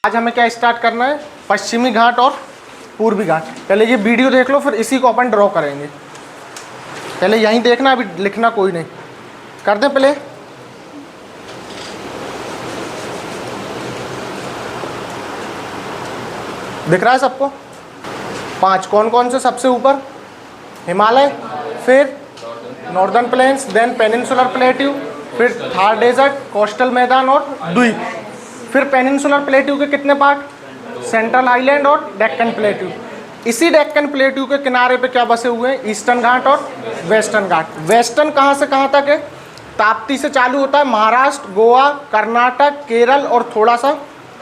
आज हमें क्या स्टार्ट करना है, पश्चिमी घाट और पूर्वी घाट। पहले ये वीडियो देख लो, फिर इसी को अपन ड्रॉ करेंगे। पहले यहीं देखना, अभी लिखना कोई नहीं। कर दें पहले। दिख रहा है सबको? 5 कौन कौन से? सबसे ऊपर हिमालय, फिर northern plains, then peninsular plateau, फिर थार डेजर्ट, कोस्टल मैदान और द्वीप। फिर पेनिनसुलर प्लेट्यू के कितने पार्ट? सेंट्रल आइलैंड और डेक्कन प्लेट्यू। इसी डेक्कन प्लेट्यू के किनारे पे क्या बसे हुए हैं? ईस्टर्न घाट और वेस्टर्न घाट। वेस्टर्न कहाँ से कहाँ तक है? ताप्ती से चालू होता है, महाराष्ट्र, गोवा, कर्नाटक, केरल और थोड़ा सा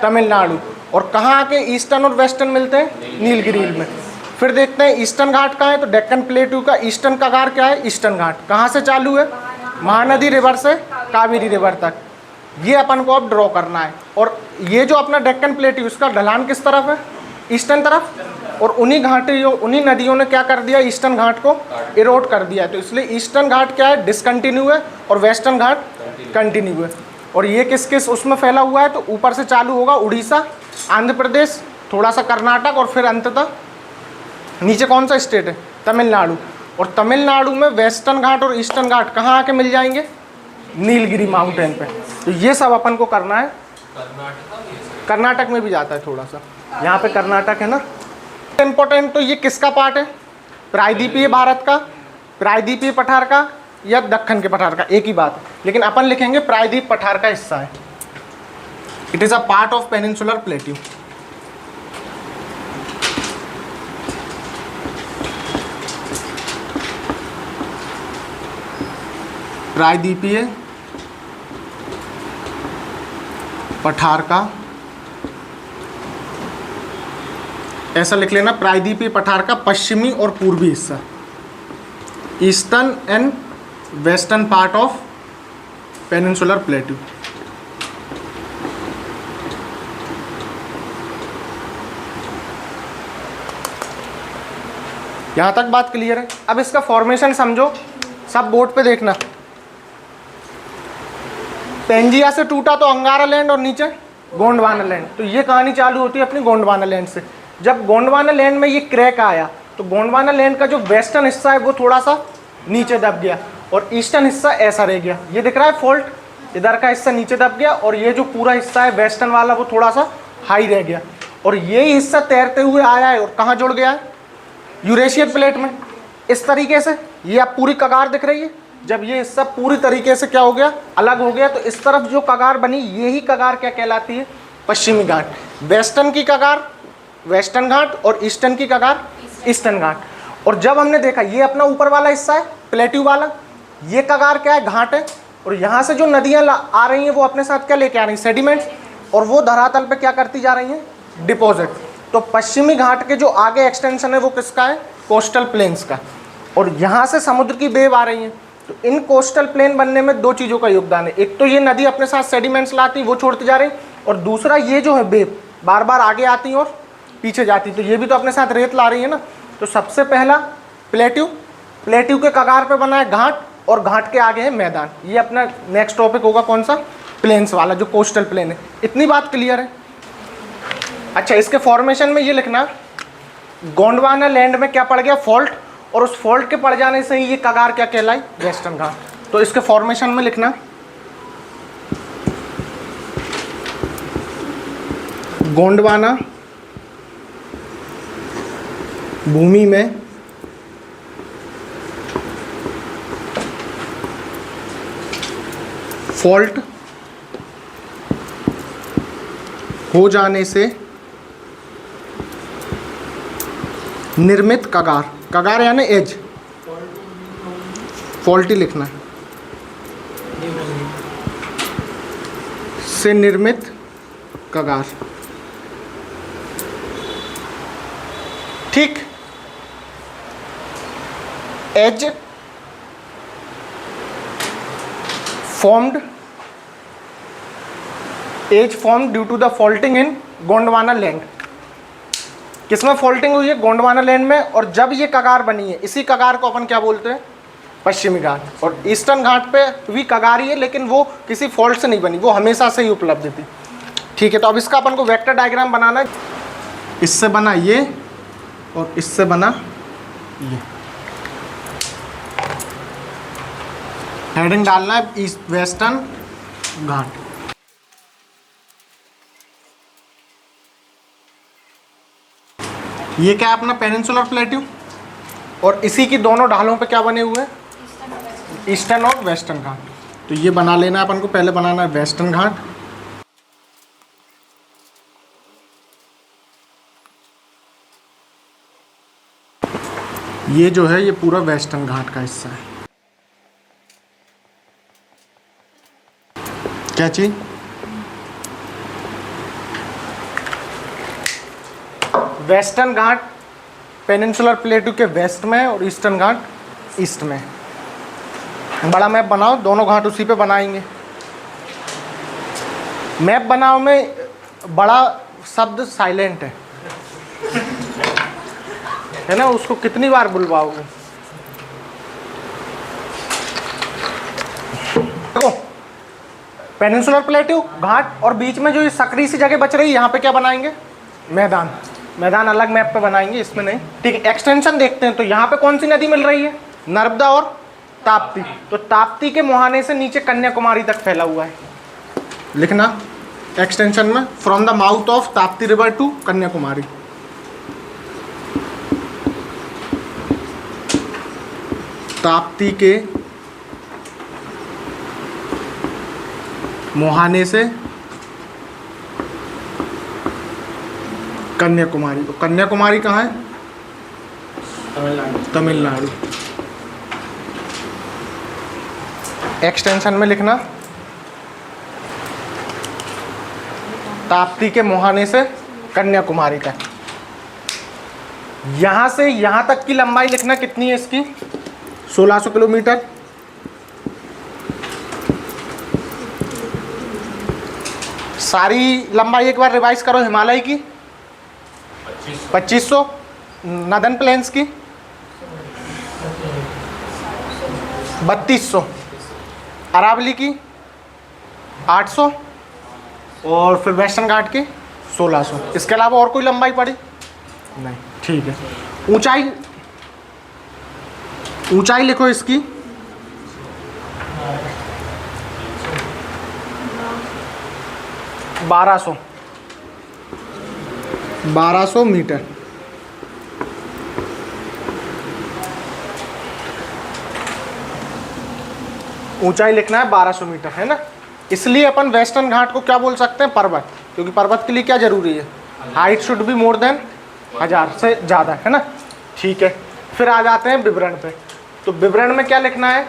तमिलनाडु। और कहाँ आके ईस्टर्न और वेस्टर्न मिलते हैं? नीलगिरी में। फिर देखते हैं ईस्टर्न घाट कहाँ है, तो डेक्कन प्लेट्यू का ईस्टर्न कगार क्या है? ईस्टर्न घाट। कहाँ से चालू है? महानदी रिवर से कावेरी रिवर तक। ये अपन को अब ड्रॉ करना है। और ये जो अपना डेक्कन प्लेट्यू, इसका ढलान किस तरफ है? ईस्टर्न तरफ। और उन्हीं घाटियों, उन्हीं नदियों ने क्या कर दिया? ईस्टर्न घाट को इरोड कर दिया है। तो इसलिए ईस्टर्न घाट क्या है? डिसकंटिन्यू है, और वेस्टर्न घाट कंटिन्यू है। और ये किस किस उसमें फैला हुआ है? तो ऊपर से चालू होगा उड़ीसा, आंध्र प्रदेश, थोड़ा सा कर्नाटक, और फिर अंततः नीचे कौन सा स्टेट है? तमिलनाडु। और तमिलनाडु में वेस्टर्न घाट और ईस्टर्न घाट कहाँ आके मिल जाएंगे? नीलगिरी माउंटेन पे। तो ये सब अपन को करना है। कर्नाटक में भी जाता है थोड़ा सा, यहाँ पे कर्नाटक है ना। इम्पोर्टेंट तो ये किसका पार्ट है? प्रायद्वीपीय भारत का, प्रायद्वीपीय पठार का, या दक्कन के पठार का? एक ही बात है, लेकिन अपन लिखेंगे प्रायद्वीप पठार का हिस्सा है। It is a part of peninsular plateau. प्रायद्वीपीय पठार का, ऐसा लिख लेना, प्रायद्वीपीय पठार का पश्चिमी और पूर्वी हिस्सा, eastern and western part of peninsular plateau. यहां तक बात क्लियर है? अब इसका फॉर्मेशन समझो, सब बोर्ड पे देखना। पेंजिया से टूटा तो अंगारा लैंड और नीचे गोंडवाना लैंड। तो ये कहानी चालू होती है अपनी गोंडवाना लैंड से। जब गोंडवाना लैंड में ये क्रैक आया, तो गोंडवाना लैंड का जो वेस्टर्न हिस्सा है वो थोड़ा सा नीचे दब गया, और ईस्टर्न हिस्सा ऐसा रह गया। ये दिख रहा है फॉल्ट, इधर का हिस्सा नीचे दब गया, और ये जो पूरा हिस्सा है वेस्टर्न वाला वो थोड़ा सा हाई रह गया। और यही हिस्सा तैरते हुए आया है, और कहाँ जुड़ गया है? यूरेशियन प्लेट में। इस तरीके से ये आप पूरी कगार दिख रही है। जब ये हिस्सा पूरी तरीके से क्या हो गया? अलग हो गया, तो इस तरफ जो कगार बनी, यही कगार क्या कहलाती है? पश्चिमी घाट। वेस्टर्न की कगार वेस्टर्न घाट, और ईस्टर्न की कगार ईस्टर्न घाट। और जब हमने देखा ये अपना ऊपर वाला हिस्सा है प्लेट्यू वाला, ये कगार क्या है? घाट है। और यहाँ से जो नदियाँ आ रही हैं वो अपने साथ क्या लेके आ रही हैं? सेडिमेंट्स। और वो धरातल पे क्या करती जा रही हैं? डिपॉजिट। तो पश्चिमी घाट के जो आगे एक्सटेंशन है वो किसका है? कोस्टल प्लेन्स का। और यहाँ से समुद्र की वेव आ रही है। तो इन कोस्टल प्लेन बनने में दो चीज़ों का योगदान है। एक तो ये नदी अपने साथ सेडिमेंट्स लाती, वो छोड़ती जा रही, और दूसरा ये जो है वेव बार बार आगे आती और पीछे जाती, तो ये भी तो अपने साथ रेत ला रही है ना। तो सबसे पहला प्लेट्यू, प्लेट्यू के कगार पे बना है घाट, और घाट के आगे है मैदान। ये अपना नेक्स्ट टॉपिक होगा कौन सा? प्लेन्स वाला, जो कोस्टल प्लेन है। इतनी बात क्लियर है? अच्छा, इसके फॉर्मेशन में ये लिखना, गोंडवाना लैंड में क्या पड़ गया? फॉल्ट। और उस फॉल्ट के पड़ जाने से ही ये कगार क्या कहलाई? वेस्टर्न घाट। तो इसके फॉर्मेशन में लिखना, गोंडवाना भूमि में फॉल्ट हो जाने से निर्मित कगार, कगार यानी एज, फॉल्टी लिखना है, से निर्मित कगार। ठीक। Edge formed due to the faulting in Gondwana land. किसमें फॉल्टिंग हुई है? गोंडवाना लैंड में। और जब ये कगार बनी है, इसी कगार को अपन क्या बोलते हैं? पश्चिमी घाट। और ईस्टर्न घाट पे भी कगार ही है, लेकिन वो किसी फॉल्ट से नहीं बनी, वो हमेशा से ही उपलब्ध थी। ठीक है, तो अब इसका अपन को वेक्टर डायग्राम बनाना है। इससे बना ये और इससे बना ये। हेडिंग डालना है ईस्ट वेस्टर्न घाट। ये क्या है अपना पेनिनसुलर प्लेट्यू, और इसी की दोनों ढालों पे क्या बने हुए हैं, ईस्टर्न और वेस्टर्न घाट। तो ये बना लेना है अपन को, पहले बनाना है वेस्टर्न घाट। ये जो है ये पूरा वेस्टर्न घाट का हिस्सा है। क्या चीज, वेस्टर्न घाट पेनिनसुलर प्लेट्यू के वेस्ट में और ईस्टर्न घाट ईस्ट में। बड़ा मैप बनाओ, दोनों घाट उसी पे बनाएंगे। मैप बनाओ में बड़ा शब्द साइलेंट है ना, उसको कितनी बार बुलवाओगे। देखो पेनिनसुलर प्लेट्यू घाट, और बीच में जो ये सकरी सी जगह बच रही है यहाँ पे क्या बनाएंगे, मैदान। मैदान अलग मैप पे बनाएंगे, इसमें नहीं। ठीक है, एक्सटेंशन देखते हैं। तो यहाँ पे कौन सी नदी मिल रही है, नर्मदा और ताप्ती। तो ताप्ती के मुहाने से नीचे कन्याकुमारी तक फैला हुआ है। लिखना एक्सटेंशन में, from the mouth of Tapti river to Kanyakumari. Tapti के मुहाने से कन्याकुमारी। तो कन्याकुमारी कहाँ है, तमिलनाडु। एक्सटेंशन में लिखना ताप्ती के मुहाने से कन्याकुमारी तक। यहां से यहां तक की लंबाई लिखना कितनी है इसकी, 1600 किलोमीटर। सारी लंबाई एक बार रिवाइज करो। हिमालय की 2500, नदन प्लेन्स की 3200, अरावली की 800 और फिर वेस्टर्न घाट की 1600। इसके अलावा और कोई लंबाई पड़ी नहीं। ठीक है, ऊंचाई, ऊंचाई लिखो इसकी 1200 मीटर। ऊंचाई लिखना है 1200 मीटर, है ना। इसलिए अपन वेस्टर्न घाट को क्या बोल सकते हैं, पर्वत, क्योंकि पर्वत के लिए क्या जरूरी है, height should be more than 1000 से ज़्यादा, है ना। ठीक है, फिर आ जाते हैं विवरण पे। तो विवरण में क्या लिखना है,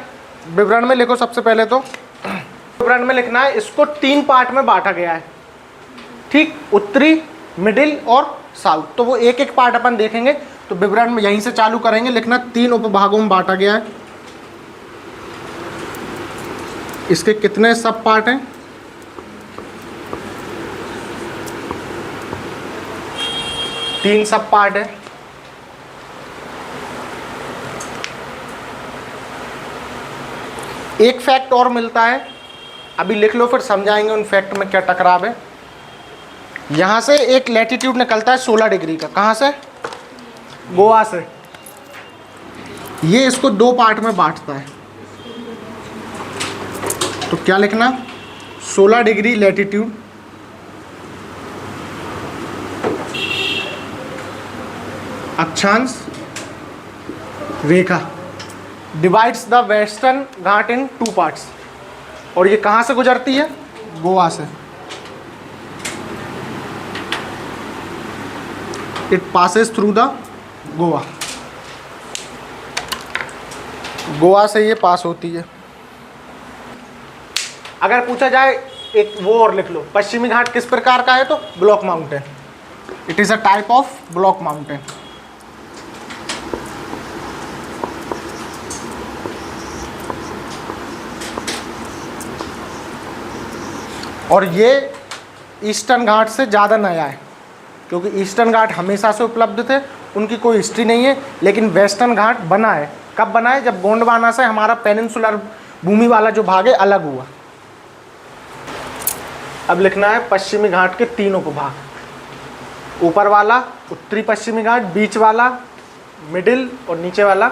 विवरण में लिखो सबसे पहले तो विवरण में लिखना है इसको 3 पार्ट में बांटा गया है। ठीक, उत्तरी, मिडिल और साउथ। तो वो एक एक पार्ट अपन देखेंगे। तो विवरण में यहीं से चालू करेंगे लिखना। 3 उपभागों में बांटा गया है। इसके कितने सब पार्ट हैं, 3 सब पार्ट है। एक फैक्ट और मिलता है, अभी लिख लो फिर समझाएंगे उन फैक्ट में क्या टकराव है। यहाँ से एक लैटिट्यूड निकलता है 16 डिग्री का। कहाँ से, गोवा से। ये इसको 2 पार्ट में बांटता है। तो क्या लिखना, 16 डिग्री लैटिट्यूड अक्षांश रेखा divides the western Ghat in 2 parts. और ये कहाँ से गुजरती है, गोवा से। It passes through the Goa. Goa से ये पास होती है। अगर पूछा जाए एक वो और लिख लो, पश्चिमी घाट किस प्रकार का है, तो block mountain. It is a type of block mountain. और ये ईस्टर्न घाट से ज़्यादा नया है, क्योंकि ईस्टर्न घाट हमेशा से उपलब्ध थे, उनकी कोई हिस्ट्री नहीं है। लेकिन वेस्टर्न घाट बना है, कब बना है, जब गोंडवाना से हमारा पेनिनसुलर भूमि वाला जो भाग है अलग हुआ। अब लिखना है पश्चिमी घाट के 3 उपभाग, ऊपर वाला उत्तरी पश्चिमी घाट, बीच वाला मिडिल और नीचे वाला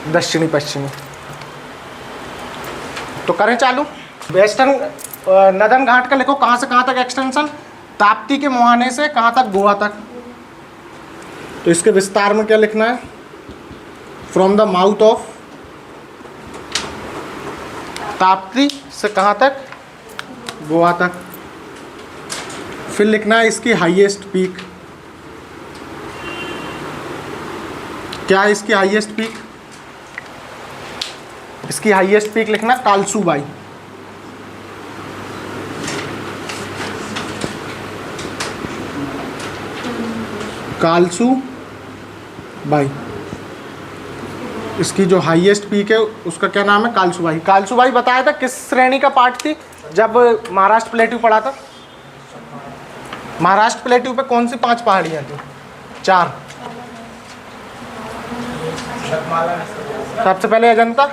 दक्षिणी पश्चिमी। तो करें चालू। वेस्टर्न नदन घाट का लिखो कहाँ से कहाँ तक एक्सटेंशन, ताप्ती के मुहाने से कहाँ तक, गोवा तक। तो इसके विस्तार में क्या लिखना है, from the mouth of Tapti से कहाँ तक, गोवा तक। फिर लिखना है इसकी हाईएस्ट पीक, क्या है इसकी हाईएस्ट पीक, इसकी हाईएस्ट पीक लिखना कालसूबाई। कालसूबाई इसकी जो हाईएस्ट पीक है उसका क्या नाम है, कालसूबाई। कालसूबाई बताया था किस श्रेणी का पार्ट थी जब महाराष्ट्र प्लेट्यू पढ़ा था। महाराष्ट्र प्लेट्यू पे कौन सी 5 पहाड़ियाँ थी, 4। सबसे पहले अजंता,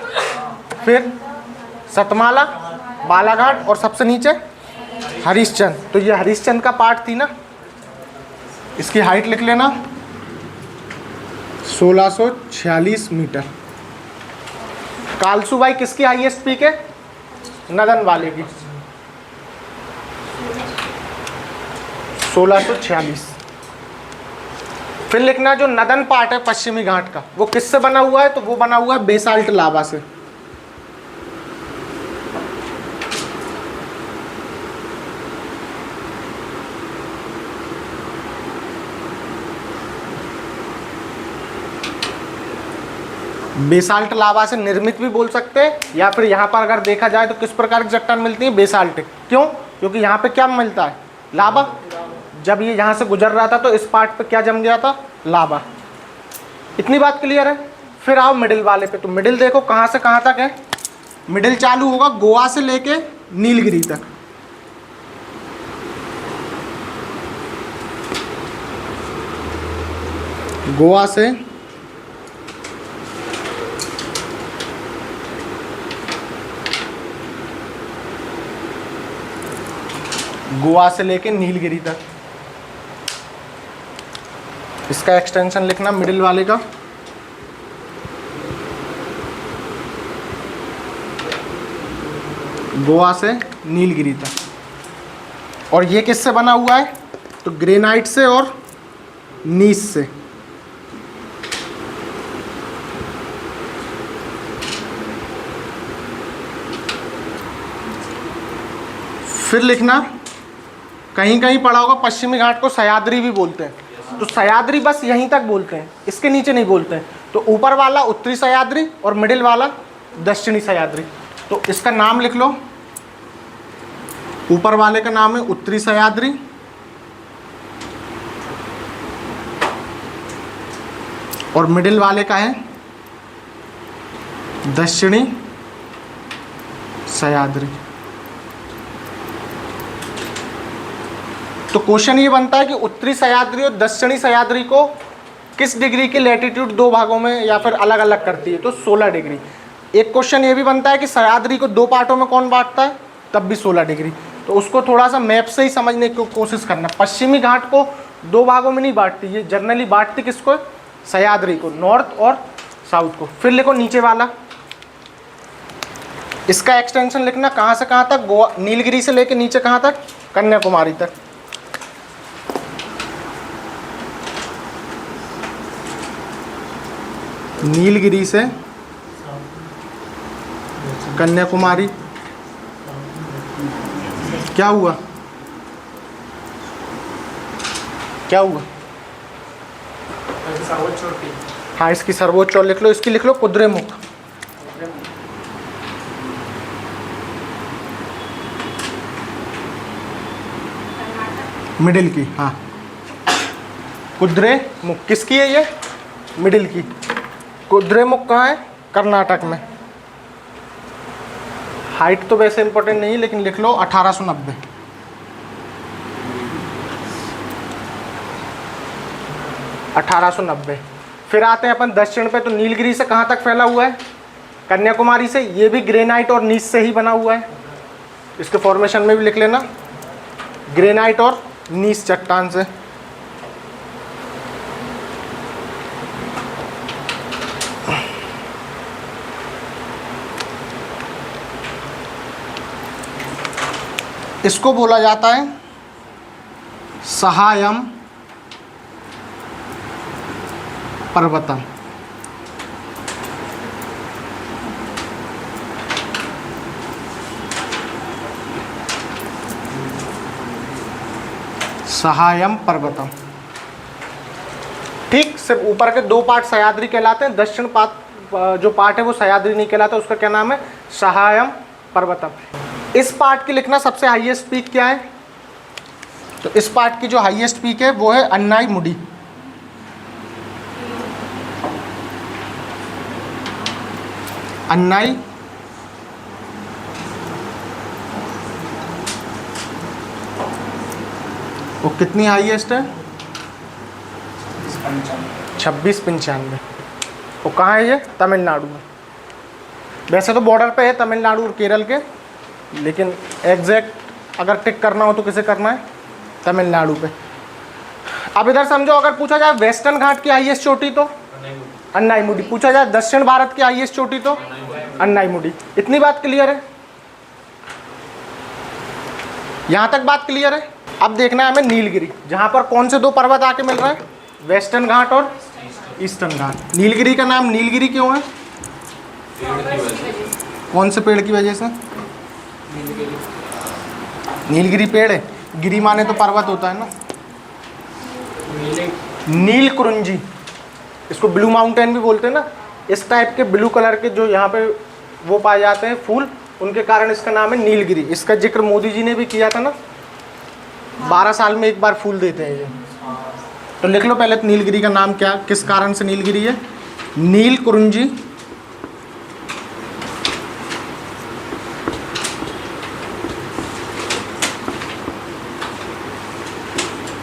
फिर सतमाला, बालाघाट और सबसे नीचे हरिश्चंद्र। तो ये हरिश्चंद्र का पार्ट थी ना। इसकी हाइट लिख लेना 1646 मीटर। कालसूबाई किसकी हाईएस्ट पीक है, नदन वाले की, 1646। फिर लिखना जो नदन पार्ट है पश्चिमी घाट का वो किससे बना हुआ है, तो वो बना हुआ है बेसाल्ट लावा से। बेसाल्ट लावा से निर्मित भी बोल सकते हैं, या फिर यहाँ पर अगर देखा जाए तो किस प्रकार की चट्टान मिलती है, बेसाल्ट। क्यों, क्योंकि यहाँ पे क्या मिलता है, लावा। जब ये यहाँ से गुजर रहा था तो इस पार्ट पे क्या जम गया था, लावा। इतनी बात क्लियर है। फिर आओ मिडिल वाले पे। तो मिडिल देखो कहाँ से कहाँ तक है, मिडिल चालू होगा गोवा से लेके नीलगिरी तक। गोवा से लेके नीलगिरी तक। इसका एक्सटेंशन लिखना मिडिल वाले का, गोवा से नीलगिरी तक। और ये किससे बना हुआ है, तो ग्रेनाइट से और नीस से। फिर लिखना, कहीं कहीं पढ़ा होगा पश्चिमी घाट को सह्याद्री भी बोलते हैं। तो सह्याद्री बस यहीं तक बोलते हैं, इसके नीचे नहीं बोलते हैं। तो ऊपर वाला उत्तरी सह्याद्री और मिडिल वाला दक्षिणी सह्याद्री। तो इसका नाम लिख लो, ऊपर वाले का नाम है उत्तरी सह्याद्री और मिडिल वाले का है दक्षिणी सह्याद्री। तो क्वेश्चन ये बनता है कि उत्तरी सह्याद्री और दक्षिणी सह्याद्री को किस डिग्री की लैटिट्यूड 2 भागों में या फिर अलग अलग करती है, तो 16 डिग्री। एक क्वेश्चन ये भी बनता है कि सह्याद्री को 2 पार्टों में कौन बांटता है, तब भी 16 डिग्री। तो उसको थोड़ा सा मैप से ही समझने की कोशिश करना। पश्चिमी घाट को 2 भागों में नहीं बांटती, ये जनरली बांटती किसको, सह्याद्री को, नॉर्थ और साउथ को। फिर लिखो नीचे वाला, इसका एक्सटेंशन लिखना कहाँ से कहाँ तक, गोवा नीलगिरी से लेके नीचे कहाँ तक, कन्याकुमारी तक। नीलगिरी से कन्याकुमारी। क्या हुआ, क्या हुआ, हाँ इसकी सर्वोच्च चोटी लिख लो। इसकी लिख लो कुद्रेमुख। मिडिल की, हाँ कुद्रेमुख किसकी है, ये मिडिल की। कुद्रेमुख कहाँ है, कर्नाटक में। हाइट तो वैसे इंपॉर्टेंट नहीं है, लेकिन लिख लो 1890। फिर आते हैं अपन दक्षिण पे। तो नीलगिरी से कहाँ तक फैला हुआ है, कन्याकुमारी से। ये भी ग्रेनाइट और नीस से ही बना हुआ है। इसके फॉर्मेशन में भी लिख लेना, ग्रेनाइट और नीस चट्टान से। इसको बोला जाता है सहायम पर्वतम। सहायम पर्वतम। ठीक, सिर्फ ऊपर के 2 पार्ट सह्याद्री कहलाते हैं, दक्षिण पार्ट जो पार्ट है वो सह्याद्री नहीं कहलाता, उसका क्या नाम है, सहायम पर्वतम। इस पार्ट की लिखना सबसे हाईएस्ट पीक क्या है, तो इस पार्ट की जो हाईएस्ट पीक है वो है अन्नाई मुडी। अन्नाई वो कितनी हाईएस्ट है, 2695। वो कहाँ है, ये तमिलनाडु में। वैसे तो बॉर्डर पे है तमिलनाडु और केरल के, लेकिन एग्जैक्ट अगर टिक करना हो तो किसे करना है, तमिलनाडु पे। अब इधर समझो, अगर पूछा जाए वेस्टर्न घाट की हाईएस्ट चोटी तो अन्नाईमुडी, पूछा जाए दक्षिण भारत की हाईएस्ट चोटी तो अन्नाईमुडी। इतनी बात क्लियर है, यहाँ तक बात क्लियर है। अब देखना है हमें नीलगिरी, जहाँ पर कौन से 2 पर्वत आके मिल रहे हैं, वेस्टर्न घाट और ईस्टर्न घाट। नीलगिरी का नाम नीलगिरी क्यों है, कौन से पेड़ की वजह से, नीलगिरी पेड़ है, गिरी माने तो पर्वत होता है ना, नील कुरुंजी, इसको ब्लू माउंटेन भी बोलते हैं ना। इस टाइप के ब्लू कलर के जो यहाँ पे वो पाए जाते हैं फूल, उनके कारण इसका नाम है नीलगिरी। इसका जिक्र मोदी जी ने भी किया था ना, 12 साल में एक बार फूल देते हैं ये। तो लिख लो पहले तो नीलगिरी का नाम क्या, किस कारण से नीलगिरी है, नील कुरुंजी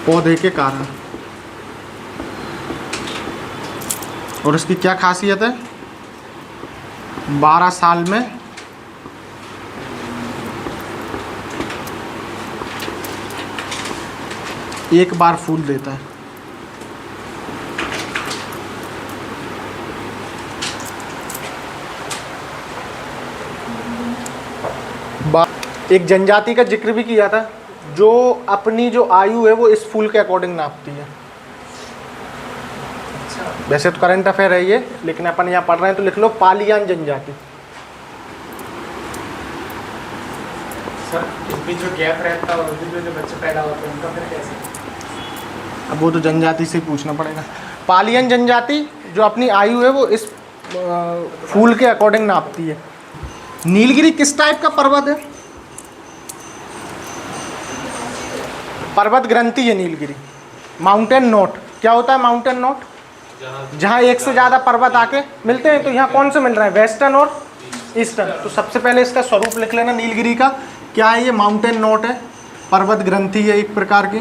पौधे के कारण। और इसकी क्या खासियत है, 12 साल में एक बार फूल देता है। एक जनजाति का जिक्र भी किया था, जो अपनी जो आयु है वो इस फूल के अकॉर्डिंग नापती है। वैसे तो करंट अफेयर है ये, लेकिन अपन यहाँ पढ़ रहे हैं तो लिख लो पालियान जनजाति। सर इसमें जो गैप रहता है और जो बच्चे पैदा होते हैं उनका फिर कैसे, अब वो तो जनजाति से पूछना पड़ेगा। पालियन जनजाति जो अपनी आयु है वो इस फूल के अकॉर्डिंग नापती है। नीलगिरी किस टाइप का पर्वत है, पर्वत ग्रंथि है नीलगिरी। माउंटेन नोट क्या होता है, माउंटेन नोट जहाँ एक से ज़्यादा पर्वत आके मिलते हैं। तो यहाँ कौन से मिल रहे हैं, वेस्टर्न और ईस्टर्न। तो सबसे पहले इसका स्वरूप लिख लेना नीलगिरी का, क्या है ये, माउंटेन नोट है, पर्वत ग्रंथि है एक प्रकार की।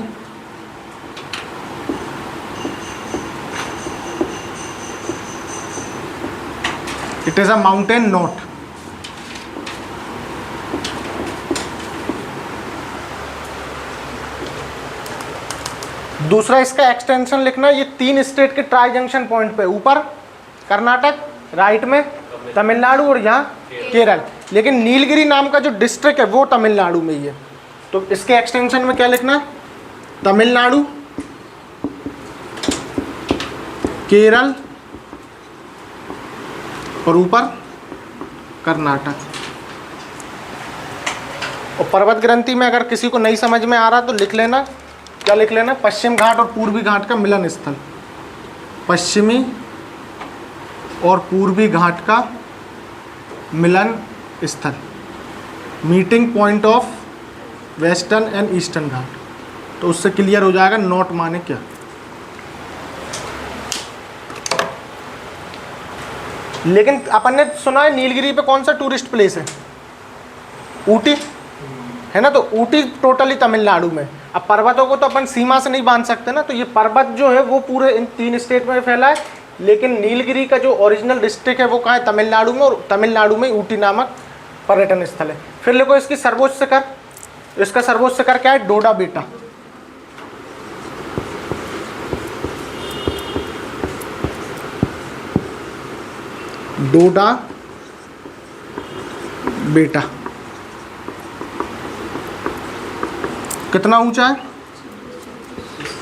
It is a mountain note. दूसरा इसका एक्सटेंशन लिखना, ये 3 स्टेट के ट्राई जंक्शन पॉइंट पे, ऊपर कर्नाटक, राइट में तमिलनाडु और यहाँ केरल। लेकिन नीलगिरी नाम का जो डिस्ट्रिक्ट है वो तमिलनाडु में ही है। तो इसके एक्सटेंशन में क्या लिखना है, तमिलनाडु, केरल और ऊपर कर्नाटक। और पर्वत ग्रंथि में अगर किसी को नहीं समझ में आ रहा तो लिख लेना, क्या लिख लेना, पश्चिम घाट और पूर्वी घाट का मिलन स्थल। पश्चिमी और पूर्वी घाट का मिलन स्थल, meeting point of western and eastern Ghat. तो उससे क्लियर हो जाएगा नोट माने क्या। लेकिन अपन ने सुना है नीलगिरी पे कौन सा टूरिस्ट प्लेस है, ऊटी है ना। तो ऊटी टोटली तमिलनाडु में। अब पर्वतों को तो अपन सीमा से नहीं बांध सकते ना, तो ये पर्वत जो है वो पूरे इन 3 स्टेट में फैला है। लेकिन नीलगिरी का जो ओरिजिनल डिस्ट्रिक्ट है वो कहाँ है, तमिलनाडु में। और तमिलनाडु में ऊटी नामक पर्यटन स्थल है। फिर लिखो इसकी सर्वोच्च शिखर, इसका सर्वोच्च शिखर क्या है, डोडा बेटा। डोडा बेटा कितना ऊंचा है,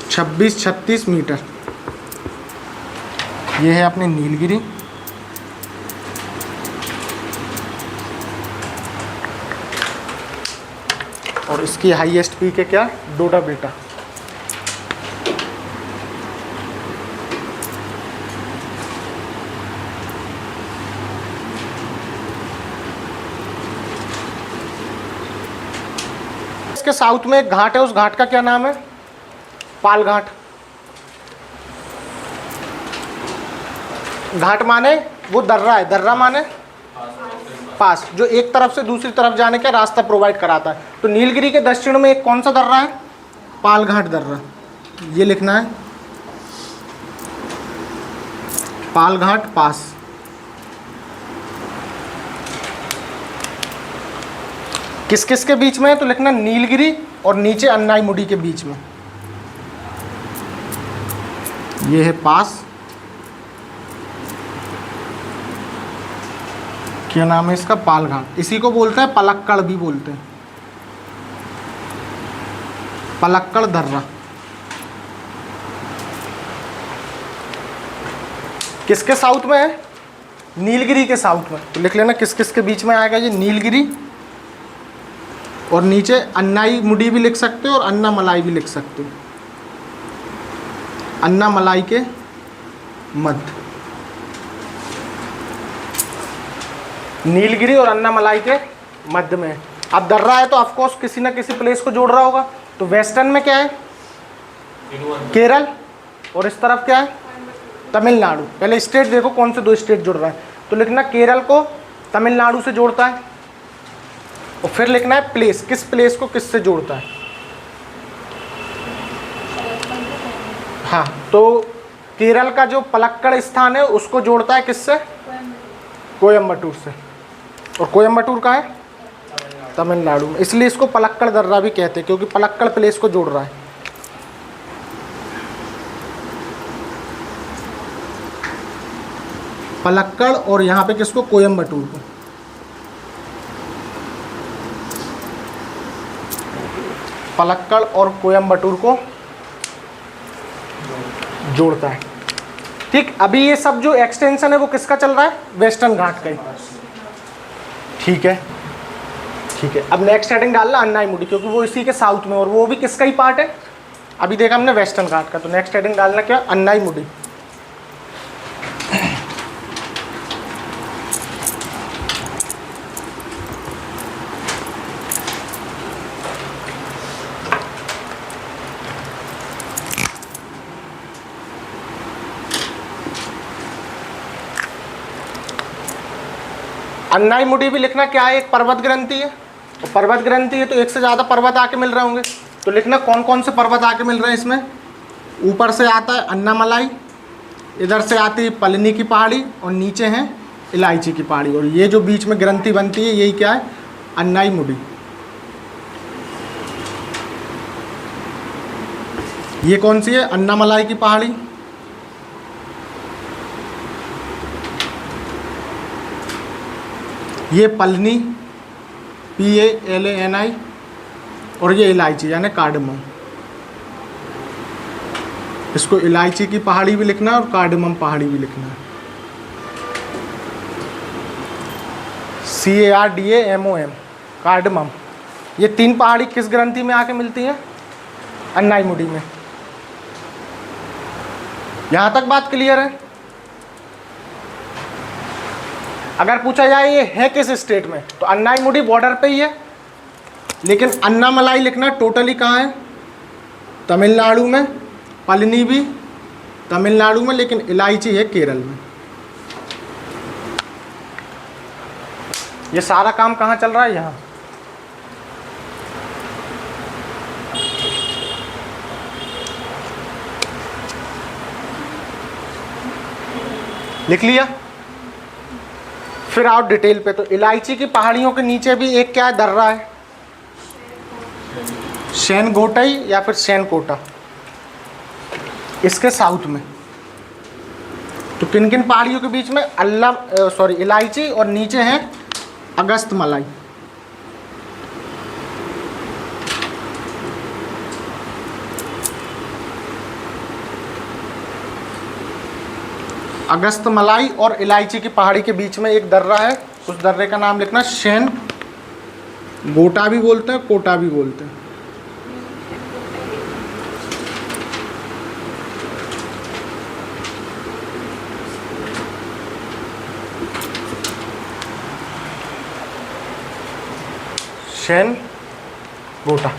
36 मीटर। ये है अपने नीलगिरी। और इसकी हाईएस्ट पीक है क्या, डोडा बेटा। इसके साउथ में एक घाट है, उस घाट का क्या नाम है, पाल घाट। घाट माने वो दर्रा है, दर्रा माने पास, जो एक तरफ से दूसरी तरफ जाने का रास्ता प्रोवाइड कराता है। तो नीलगिरी के दक्षिण में एक कौन सा दर्रा है, पाल घाट दर्रा। ये लिखना है, पाल घाट पास। किस किस के बीच में है, तो लिखना नीलगिरी और नीचे अन्नाईमुडी के बीच में। ये है पास, क्या नाम है इसका, पाल घाट। इसी को बोलते हैं पलक्कड़ भी बोलते हैं, पलक्कड़ दर्रा। किसके साउथ में है, नीलगिरी के साउथ में। तो लिख लेना किस किस के बीच में आएगा, ये नीलगिरी और नीचे अन्नाईमुडी भी लिख सकते हो और अन्नामलाई भी लिख सकते हो। अन्नामलाई के मध्य, नीलगिरी और अन्नामलाई के मध्य में। अब दर्रा है तो ऑफकोर्स किसी ना किसी प्लेस को जोड़ रहा होगा। तो वेस्टर्न में क्या है, केरल, और इस तरफ क्या है, तमिलनाडु। पहले स्टेट देखो कौन से दो स्टेट जुड़ रहा है। तो लिखना केरल को तमिलनाडु से जोड़ता है, और फिर लिखना है प्लेस, किस प्लेस को किस से जोड़ता है। हाँ, तो केरल का जो पलक्कड़ स्थान है उसको जोड़ता है किससे, कोयम्बटूर से। और कोयम्बटूर का है तमिलनाडु में, इसलिए इसको पलक्कड़ दर्रा भी कहते हैं, क्योंकि पलक्कड़ प्लेस को जोड़ रहा है। पलक्कड़ और यहाँ पे किसको, कोयम्बटूर को। पलक्कड़ और कोयम्बटूर को जोड़ता है। ठीक, अभी ये सब जो एक्सटेंशन है वो किसका चल रहा है, वेस्टर्न घाट का ही। ठीक है, ठीक है। अब नेक्स्ट हेडिंग डालना अन्नाईमुडी, क्योंकि वो इसी के साउथ में और वो भी किसका ही पार्ट है। अभी देखा हमने वेस्टर्न घाट का, तो नेक्स्ट हेडिंग डालना क्या, अन्नाईमुडी। अन्नाईमुडी भी लिखना क्या है, एक पर्वत ग्रंथि है। और पर्वत ग्रंथि है तो एक से ज़्यादा पर्वत आके मिल रहे होंगे। तो लिखना कौन कौन से पर्वत आके मिल रहे हैं इसमें। ऊपर से आता है अन्नामलाई, इधर से आती है पलनी की पहाड़ी, और नीचे हैं इलायची की पहाड़ी। और ये जो बीच में ग्रंथि बनती है यही क्या है, अन्नाईमुडी। ये कौन सी है, अन्नामलाई की पहाड़ी। ये पलनी, PALANI, और ये इलायची यानी कार्डमम। इसको इलायची की पहाड़ी भी लिखना है और कार्डमम पहाड़ी भी लिखना है। CARDAMOM, cardamom. ये तीन पहाड़ी किस ग्रंथि में आके मिलती हैं, अन्नाईमुडी में। यहाँ तक बात क्लियर है। अगर पूछा जाए ये है किस स्टेट में, तो अन्नाईमुडी बॉर्डर पे ही है, लेकिन अन्नामलाई लिखना टोटली कहाँ है, तमिलनाडु में। पलनी भी तमिलनाडु में, लेकिन इलायची है केरल में। ये सारा काम कहाँ चल रहा है, यहाँ। लिख लिया। फिर आओ डिटेल पे। तो इलायची की पहाड़ियों के नीचे भी एक क्या है, दर्रा है, शेनगोटई या फिर शेनकोटा, इसके साउथ में। तो किन किन पहाड़ियों के बीच में, इलायची, और नीचे है अगस्त मलाई। अगस्त मलाई और इलायची की पहाड़ी के बीच में एक दर्रा है, उस दर्रे का नाम लिखना शेन गोटा भी बोलते हैं, कोटा भी बोलते हैं। शेन गोटा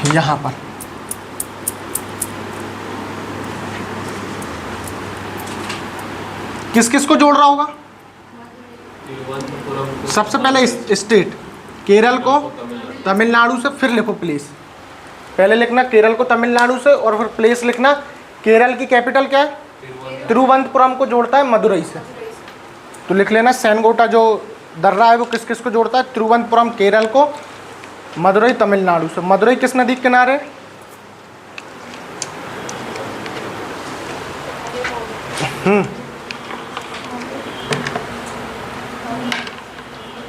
यहाँ पर। किस किस को जोड़ रहा होगा? सबसे पहले स्टेट केरल को तमिलनाडु से, फिर लिखो प्लेस। पहले लिखना केरल को तमिलनाडु से, और फिर प्लेस लिखना। केरल की कैपिटल क्या है? तिरुवनंतपुरम को जोड़ता है मदुरई से। तो लिख लेना सेनगोटा जो दर्रा है वो किस किस को जोड़ता है? तिरुवनंतपुरम केरल को, मदुरई तमिलनाडु से। मदुरई किस नदी के किनारे?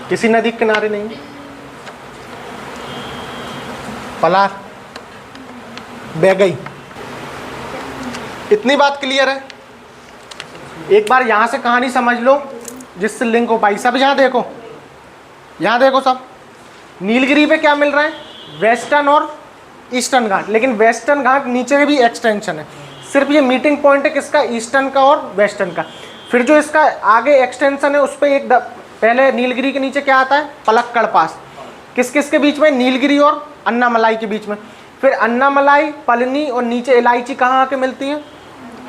किसी नदी के किनारे नहीं, पलार, बह गई। इतनी बात क्लियर है। एक बार यहाँ से कहानी समझ लो जिससे लिंक हो पाई। सब यहाँ देखो, यहाँ देखो सब। नीलगिरी पे क्या मिल रहा है? वेस्टर्न और ईस्टर्न घाट। लेकिन वेस्टर्न घाट नीचे भी एक्सटेंशन है, सिर्फ ये मीटिंग पॉइंट है किसका? ईस्टर्न का और वेस्टर्न का। फिर जो इसका आगे एक्सटेंशन है उस पर एक पहले नीलगिरी के नीचे क्या आता है? पलक्कड़ पास। किस किस के बीच में? नीलगिरी और अन्नामलाई के बीच में। फिर अन्नामलाई, पलनी और नीचे इलायची कहाँ आके मिलती है?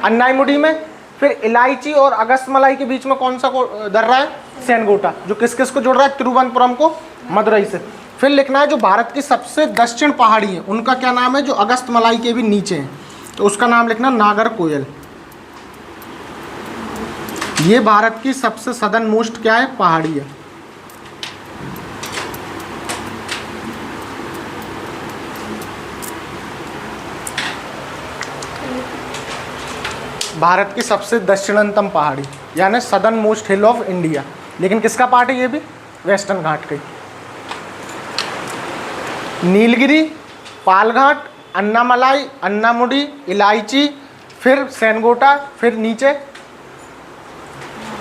अन्नाईमुडी में। फिर इलायची और अगस्तमलाई के बीच में कौन सा दर्रा है? सेनगोटा, जो किस किस को जोड़ रहा है? तिरुवनंतपुरम को मदुरई से। फिर लिखना है जो भारत की सबसे दक्षिण पहाड़ी है उनका क्या नाम है, जो अगस्तमलाई के भी नीचे है, तो उसका नाम लिखना नागरकोयल। ये भारत की सबसे सदर्न मोस्ट क्या है? पहाड़ी है। भारत की सबसे दक्षिणतम पहाड़ी, यानी southern most hill of India. लेकिन किसका पार्ट है? ये भी वेस्टर्न घाट का। नीलगिरी, पालघाट, अन्नामलाई, अन्नामुडी, इलायची, फिर सेनगोटा, फिर नीचे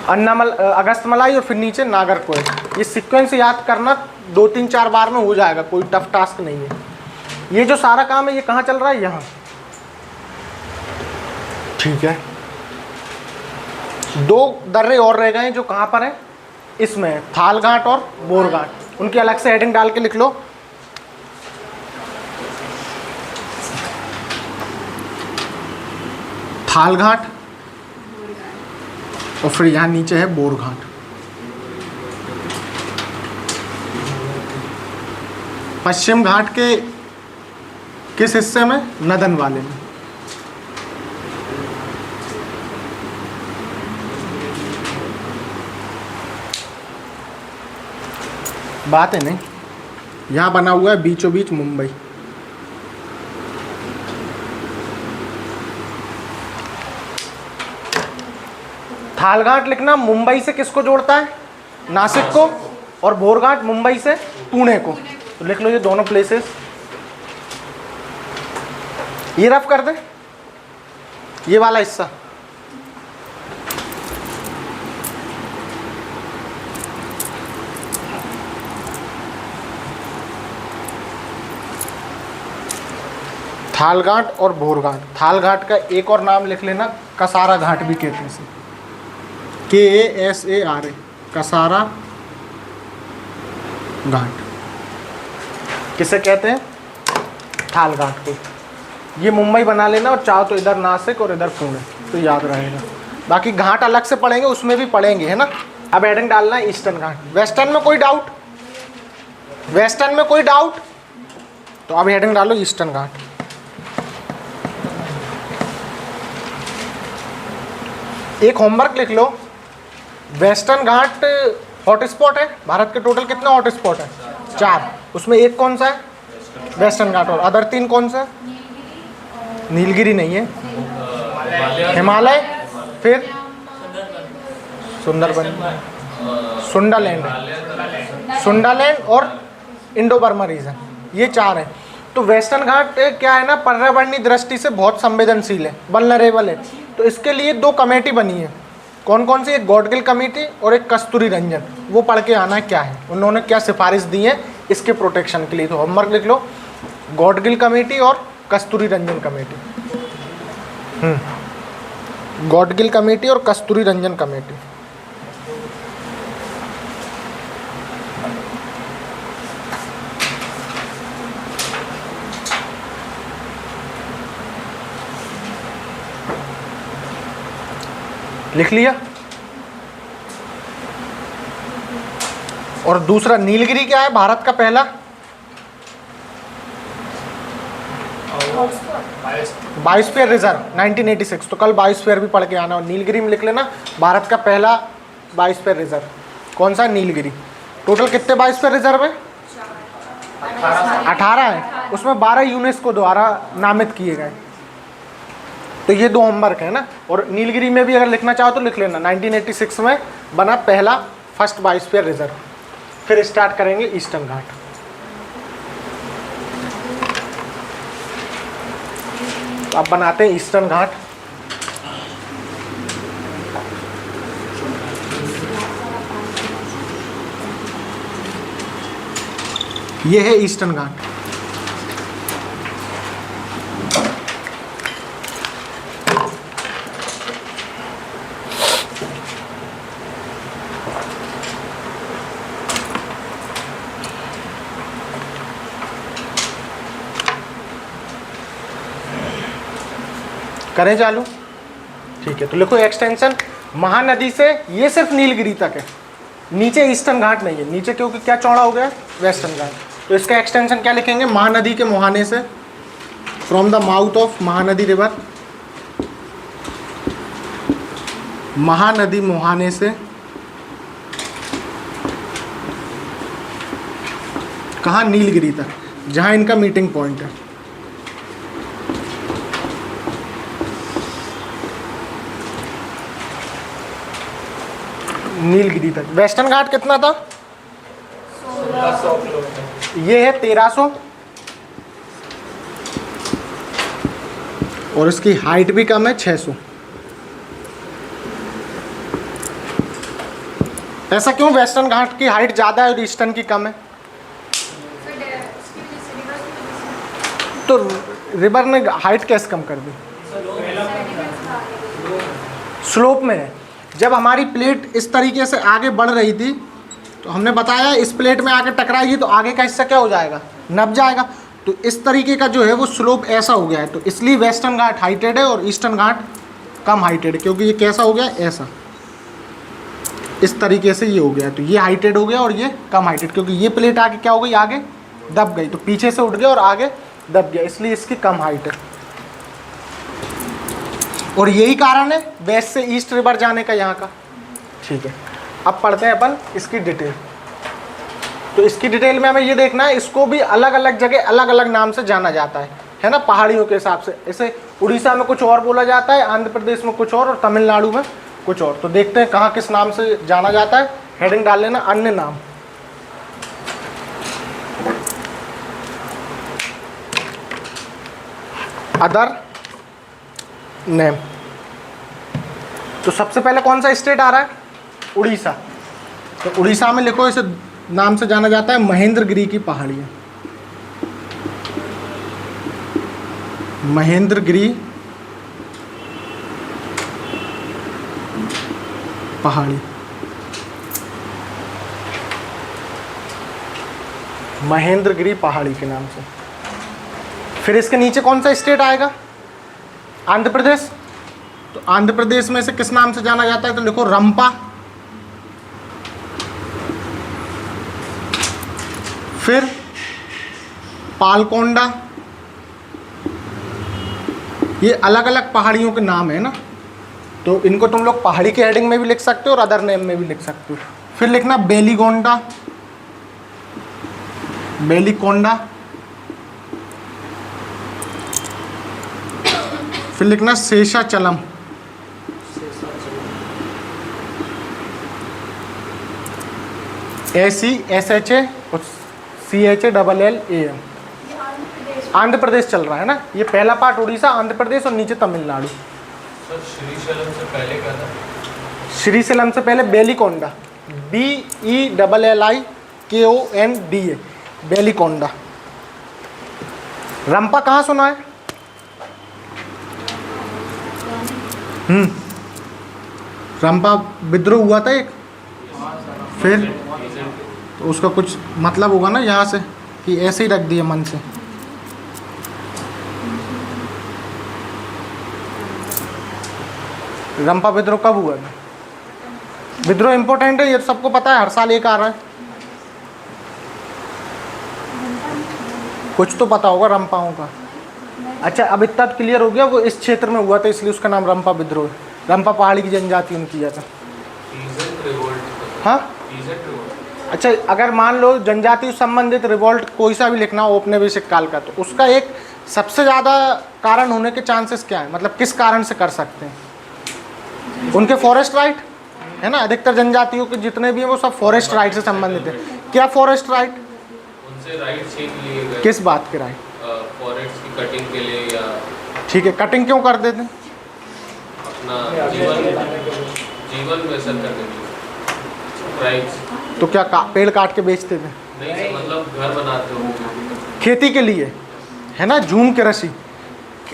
अगस्तमलाई और फिर नीचे नागरकोयल। ये सीक्वेंस याद करना 2-3-4 बार में हो जाएगा, कोई टफ टास्क नहीं है। ये जो सारा काम है ये कहाँ चल रहा है? यहाँ। ठीक है। 2 दर्रे और रह गए हैं जो कहाँ पर है? इसमें है, थाल घाट और बोर घाट। उनकी अलग से हेडिंग डाल के लिख लो। थाल घाट और फिर यहाँ नीचे है बोर घाट। पश्चिम घाट के किस हिस्से में? नदन वाले में। बात है नहीं, यहाँ बना हुआ है बीचों बीच मुंबई। थालघाट लिखना मुंबई से किसको जोड़ता है? नासिक को। और बोरघाट मुंबई से पुणे को। तो लिख लो ये दोनों प्लेसेस। ये रफ कर दे, ये वाला हिस्सा। थालघाट और बोरघाट। थालघाट का एक और नाम लिख लेना, कसारा घाट भी कहते हैं इसे, KASARA, कसारा घाट। किसे कहते हैं? थाल घाट को। ये मुंबई बना लेना, और चाहो तो इधर नासिक और इधर पुणे, तो याद रहेगा। बाकी घाट अलग से पढ़ेंगे, उसमें भी पढ़ेंगे, है ना। अब हेडिंग डालना है ईस्टर्न घाट। वेस्टर्न में कोई डाउट? वेस्टर्न में कोई डाउट? तो अब हेडिंग डालो ईस्टर्न घाट। एक होमवर्क लिख लो, वेस्टर्न घाट हॉटस्पॉट है, भारत के टोटल कितने हॉटस्पॉट है? 4। उसमें एक कौन सा है? वेस्टर्न घाट। और अदर 3 कौन सा है? नीलगिरी नहीं है, हिमालय, फिर सुंदरबन, सुंडालैंड, सुंडालैंड और इंडो बर्मा रीजन, ये 4 हैं। तो वेस्टर्न घाट क्या है ना, पर्यावरणीय दृष्टि से बहुत संवेदनशील है, वल्नरेबल है। तो इसके लिए 2 कमेटी बनी है। कौन कौन सी? एक गॉडगिल कमेटी और एक कस्तूरी रंजन। वो पढ़ के आना है क्या है, उन्होंने क्या सिफारिश दी है इसके प्रोटेक्शन के लिए। तो होमवर्क लिख लो, गॉडगिल कमेटी और कस्तूरी रंजन कमेटी। गॉडगिल कमेटी और कस्तूरी रंजन कमेटी। लिख लिया। और दूसरा नीलगिरी क्या है? भारत का पहला बायोस्फीयर रिजर्व 1986। तो कल बायोस्फीयर भी पढ़ के आना। और नीलगिरी में लिख लेना, भारत का पहला बायोस्फीयर रिजर्व कौन सा? नीलगिरी। टोटल कितने बायोस्फीयर रिजर्व है? 18 है। उसमें 12 यूनेस्को द्वारा नामित किए गए। तो ये 2 होमवर्क है ना। और नीलगिरी में भी अगर लिखना चाहो तो लिख लेना, 1986 में बना पहला फर्स्ट बायोस्फीयर रिजर्व। फिर स्टार्ट करेंगे ईस्टर्न घाट। तो अब बनाते हैं ईस्टर्न घाट। ये है ईस्टर्न घाट। करें चालू? ठीक है। तो लिखो एक्सटेंशन महानदी से, ये सिर्फ नीलगिरी तक है, नीचे ईस्टर्न घाट नहीं है नीचे, क्योंकि क्या चौड़ा हो गया? वेस्टर्न घाट। तो इसका एक्सटेंशन क्या लिखेंगे? महानदी के मुहाने से, from the mouth of Mahanadi river, Mahanadi मुहाने से कहाँ? नीलगिरी तक, जहाँ इनका मीटिंग पॉइंट है। नीलगिरी तक। वेस्टर्न घाट कितना था? 1600 किलोमीटर। ये है 1300। और इसकी हाइट भी कम है, 600। ऐसा क्यों? वेस्टर्न घाट की हाइट ज़्यादा है और ईस्टर्न की कम है। तो रिवर ने हाइट कैसे कम कर दी? स्लोप में है। जब हमारी प्लेट इस तरीके से आगे बढ़ रही थी तो हमने बताया इस प्लेट में आके टकराएगी तो आगे का हिस्सा क्या हो जाएगा? नब जाएगा। तो इस तरीके का जो है वो स्लोप ऐसा हो गया है। तो इसलिए वेस्टर्न घाट हाइटेड है और ईस्टर्न घाट कम हाइटेड है, क्योंकि ये कैसा हो गया? ऐसा, इस तरीके से ये हो गया। तो ये हाइटेड हो गया और ये कम हाइटेड, क्योंकि ये प्लेट आगे क्या हो गई? आगे दब गई। तो पीछे से उठ गया और आगे दब गया, इसलिए इसकी कम हाइट है। और यही कारण है वेस्ट से ईस्ट रिवर जाने का यहाँ का। ठीक है। अब पढ़ते हैं अपन इसकी डिटेल। तो इसकी डिटेल में हमें ये देखना है, इसको भी अलग अलग जगह अलग अलग नाम से जाना जाता है ना, पहाड़ियों के हिसाब से। ऐसे उड़ीसा में कुछ और बोला जाता है, आंध्र प्रदेश में कुछ और तमिलनाडु में कुछ और। तो देखते हैं कहाँ किस नाम से जाना जाता है। हेडिंग डाल लेना, अन्य नाम। Other name. तो सबसे पहले कौन सा स्टेट आ रहा है? उड़ीसा। तो उड़ीसा में लिखो, इसे नाम से जाना जाता है महेंद्रगिरी की पहाड़ियाँ। महेंद्रगिरी पहाड़ी, महेंद्रगिरी पहाड़ी के नाम से। फिर इसके नीचे कौन सा स्टेट आएगा? आंध्र प्रदेश। तो आंध्र प्रदेश में से किस नाम से जाना जाता है? तो लिखो रंपा। फिर पालकोंडा। ये अलग अलग पहाड़ियों के नाम है ना। तो इनको तुम लोग पहाड़ी के हेडिंग में भी लिख सकते हो और अदर नेम में भी लिख सकते हो। फिर लिखना बेलीगोंडा, बेलीकोंडा। फिर लिखना शेषाचलम, SESHA और CHALLAM। आंध्र प्रदेश चल रहा है ना, ये पहला पार्ट उड़ीसा, आंध्र प्रदेश और नीचे तमिलनाडु। सर श्रीशैलम से पहले क्या था? श्रीशैलम से पहले बेलीकोंडा, BELLIKONDA, बेलीकोंडा। रंपा कहाँ सुना है? रंपा विद्रोह हुआ था एक, फिर तो उसका कुछ मतलब होगा ना यहाँ से, कि ऐसे ही रख दिया मन से। रंपा विद्रोह कब हुआ था? विद्रोह इंपॉर्टेंट है, ये सबको पता है, हर साल एक आ रहा है। कुछ तो पता होगा रंपाओं का। अच्छा, अब इतना क्लियर हो गया, वो इस क्षेत्र में हुआ था इसलिए उसका नाम रंपा विद्रोह है। रंपा पहाड़ी की जनजाति उनकी किया था। हाँ, अच्छा, अगर मान लो जनजाति संबंधित रिवोल्ट कोई सा भी लिखना हो औपनिवेशिक काल का, तो उसका एक सबसे ज़्यादा कारण होने के चांसेस क्या है? मतलब किस कारण से कर सकते हैं? उनके फॉरेस्ट राइट है ना, अधिकतर जनजातियों के जितने भी हैं वो सब फॉरेस्ट राइट से संबंधित है। क्या फॉरेस्ट राइट? उनसे राइट छीन लिए गए। किस बात के राइट? फॉरेस्ट की कटिंग के लिए, या ठीक है, कटिंग क्यों कर देते? अपना जीवन बेहतर करने के लिए राइट्स। तो क्या पेड़ काट के बेचते थे? नहीं सर, मतलब घर बनाते हो खेती के लिए, है ना, झूम के रसी।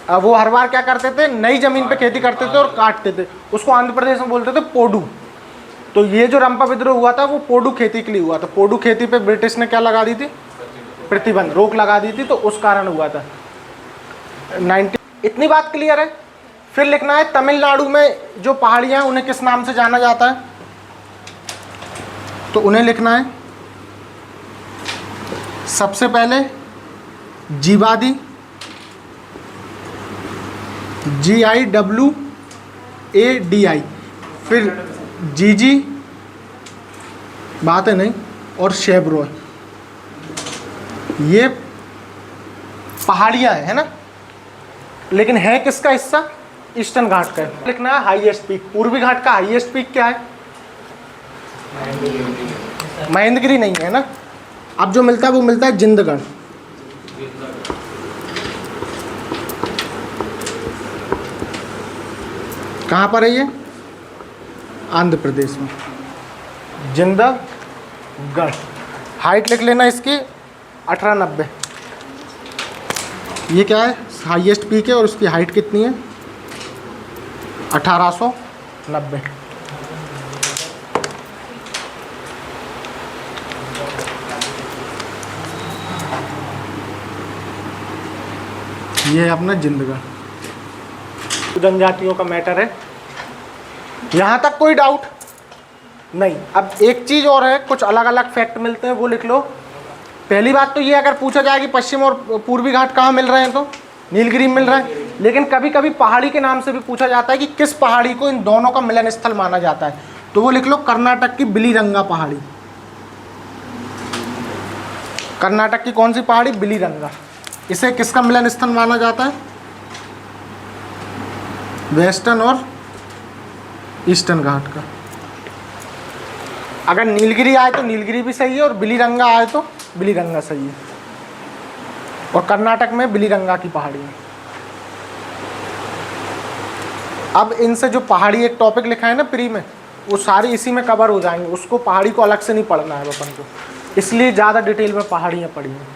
अब वो हर बार क्या करते थे, नई जमीन पे खेती करते थे और काटते थे, उसको आंध्र प्रदेश में बोलते थे पोडू। तो ये जो रंपा विद्रोह हुआ था वो पोडू खेती के लिए हुआ था। पोडू खेती पे ब्रिटिश ने क्या लगा दी थी? प्रतिबंध, रोक लगा दी थी, तो उस कारण हुआ था। 90। इतनी बात क्लियर है। फिर लिखना है तमिलनाडु में जो पहाड़ियाँ हैं उन्हें किस नाम से जाना जाता है? तो उन्हें लिखना है सबसे पहले जीवादी, GIWADI, फिर जीजी, बात है नहीं, और शेब्रोय। ये पहाड़ियाँ है ना, लेकिन है किसका हिस्सा? ईस्टर्न घाट का। लिखना है हाईएस्ट पीक। पूर्वी घाट का हाईएस्ट पीक क्या है? महेंद्रगिरी नहीं है ना। अब जो मिलता है वो मिलता है जिंदगढ़। कहाँ पर है ये? आंध्र प्रदेश में, जिंदगढ़। हाइट लिख लेना इसकी 1890। ये क्या है? हाईएस्ट पीक है और उसकी हाइट कितनी है? 1890। ये है अपना जिंदगढ़। जनजातियों का मैटर है, यहाँ तक कोई डाउट नहीं। अब एक चीज़ और है, कुछ अलग अलग फैक्ट मिलते हैं, वो लिख लो। पहली बात तो ये, अगर पूछा जाए कि पश्चिम और पूर्वी घाट कहाँ मिल रहे हैं, तो नीलगिरी मिल रहा है। लेकिन कभी कभी पहाड़ी के नाम से भी पूछा जाता है कि किस पहाड़ी को इन दोनों का मिलन स्थल माना जाता है, तो वो लिख लो कर्नाटक की बिलीरंगा पहाड़ी। कर्नाटक की कौन सी पहाड़ी? बिलीरंगा। इसे किसका मिलन स्थल माना जाता है? वेस्टर्न और ईस्टर्न घाट का। अगर नीलगिरी आए तो नीलगिरी भी सही है, और बिलीरंगा आए तो बिलीरंगा सही है। और कर्नाटक में बिलीरंगा की पहाड़ी है। अब इनसे जो पहाड़ी एक टॉपिक लिखा है ना प्री में, वो सारी इसी में कवर हो जाएंगे। उसको पहाड़ी को अलग से नहीं पढ़ना है अपन को, इसलिए ज़्यादा डिटेल में पहाड़ियाँ पढ़ी हैं।